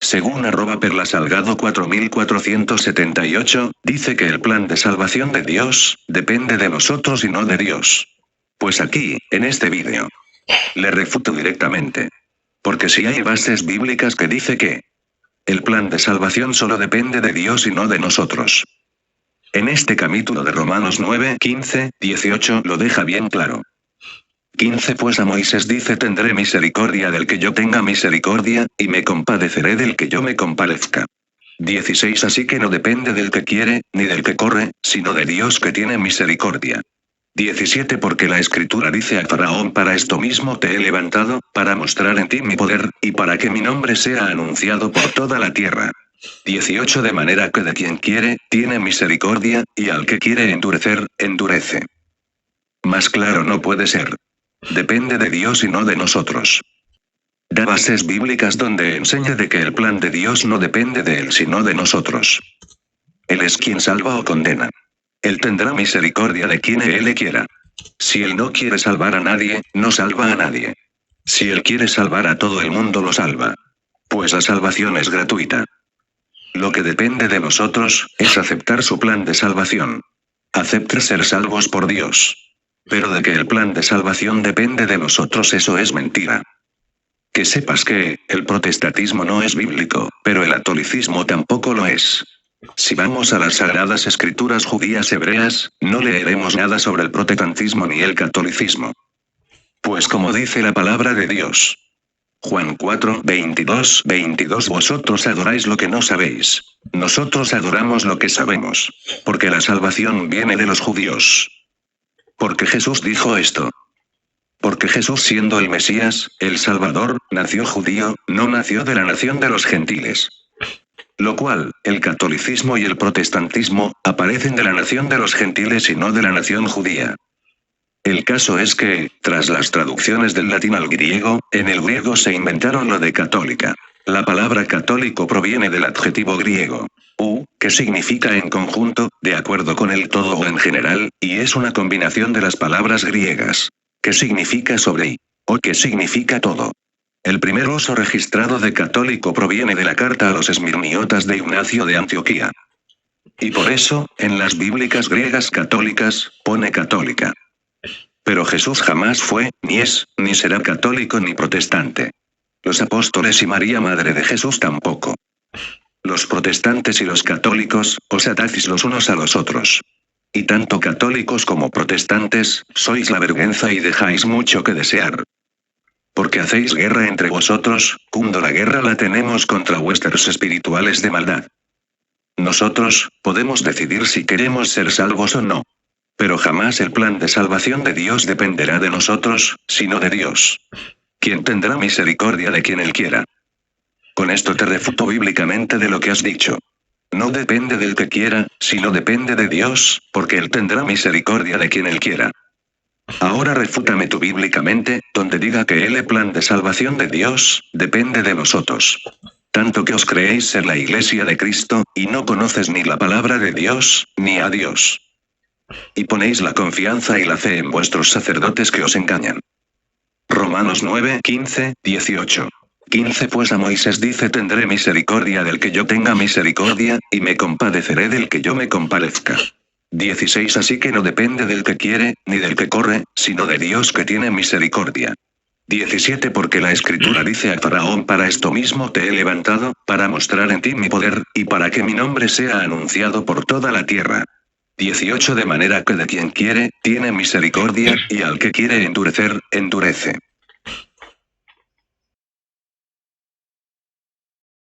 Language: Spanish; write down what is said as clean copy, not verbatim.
según @perlasalgado 4478, dice que el plan de salvación de Dios, depende de nosotros y no de Dios. Pues aquí, en este vídeo, le refuto directamente. Porque si hay bases bíblicas que dice que el plan de salvación solo depende de Dios y no de nosotros. En este capítulo de Romanos 9, 15, 18 lo deja bien claro. 15 Pues a Moisés dice: tendré misericordia del que yo tenga misericordia, y me compadeceré del que yo me compadezca. 16 Así que no depende del que quiere, ni del que corre, sino de Dios que tiene misericordia. 17 Porque la Escritura dice a Faraón: para esto mismo te he levantado, para mostrar en ti mi poder, y para que mi nombre sea anunciado por toda la tierra. 18 De manera que de quien quiere, tiene misericordia, y al que quiere endurecer, endurece. Más claro no puede ser. Depende de Dios y no de nosotros. Da bases bíblicas donde enseña de que el plan de Dios no depende de Él sino de nosotros. Él es quien salva o condena. Él tendrá misericordia de quien Él le quiera. Si Él no quiere salvar a nadie, no salva a nadie. Si Él quiere salvar a todo el mundo, lo salva. Pues la salvación es gratuita. Lo que depende de nosotros, es aceptar su plan de salvación. Aceptar ser salvos por Dios. Pero de que el plan de salvación depende de nosotros, eso es mentira. Que sepas que, el protestantismo no es bíblico, pero el catolicismo tampoco lo es. Si vamos a las sagradas escrituras judías hebreas, no leeremos nada sobre el protestantismo ni el catolicismo. Pues como dice la palabra de Dios. Juan 4, 22, 22 Vosotros adoráis lo que no sabéis. Nosotros adoramos lo que sabemos. Porque la salvación viene de los judíos. Porque Jesús dijo esto. Porque Jesús, siendo el Mesías, el Salvador, nació judío, no nació de la nación de los gentiles. Lo cual, el catolicismo y el protestantismo, aparecen de la nación de los gentiles y no de la nación judía. El caso es que, tras las traducciones del latín al griego, en el griego se inventaron lo de católica. La palabra católico proviene del adjetivo griego, que significa en conjunto, de acuerdo con el todo o en general, y es una combinación de las palabras griegas, que significa sobre, o que significa todo. El primer uso registrado de católico proviene de la carta a los esmirniotas de Ignacio de Antioquía. Y por eso, en las bíblicas griegas católicas, pone católica. Pero Jesús jamás fue, ni es, ni será católico ni protestante. Los apóstoles y María Madre de Jesús tampoco. Los protestantes y los católicos, os atacáis los unos a los otros. Y tanto católicos como protestantes, sois la vergüenza y dejáis mucho que desear. Porque hacéis guerra entre vosotros, cuando la guerra la tenemos contra vuestros espirituales de maldad. Nosotros, podemos decidir si queremos ser salvos o no. Pero jamás el plan de salvación de Dios dependerá de nosotros, sino de Dios. Quien tendrá misericordia de quien Él quiera. Con esto te refuto bíblicamente de lo que has dicho. No depende del que quiera, sino depende de Dios, porque Él tendrá misericordia de quien Él quiera. Ahora refútame tú bíblicamente, donde diga que el plan de salvación de Dios, depende de nosotros. Tanto que os creéis ser la iglesia de Cristo, y no conoces ni la palabra de Dios, ni a Dios. Y ponéis la confianza y la fe en vuestros sacerdotes que os engañan. Romanos 9, 15, 18. 15 Pues a Moisés dice: tendré misericordia del que yo tenga misericordia, y me compadeceré del que yo me compadezca. 16 Así que no depende del que quiere, ni del que corre, sino de Dios que tiene misericordia. 17 Porque la Escritura dice a Faraón: para esto mismo te he levantado, para mostrar en ti mi poder, y para que mi nombre sea anunciado por toda la tierra. 18 De manera que de quien quiere, tiene misericordia, y al que quiere endurecer, endurece.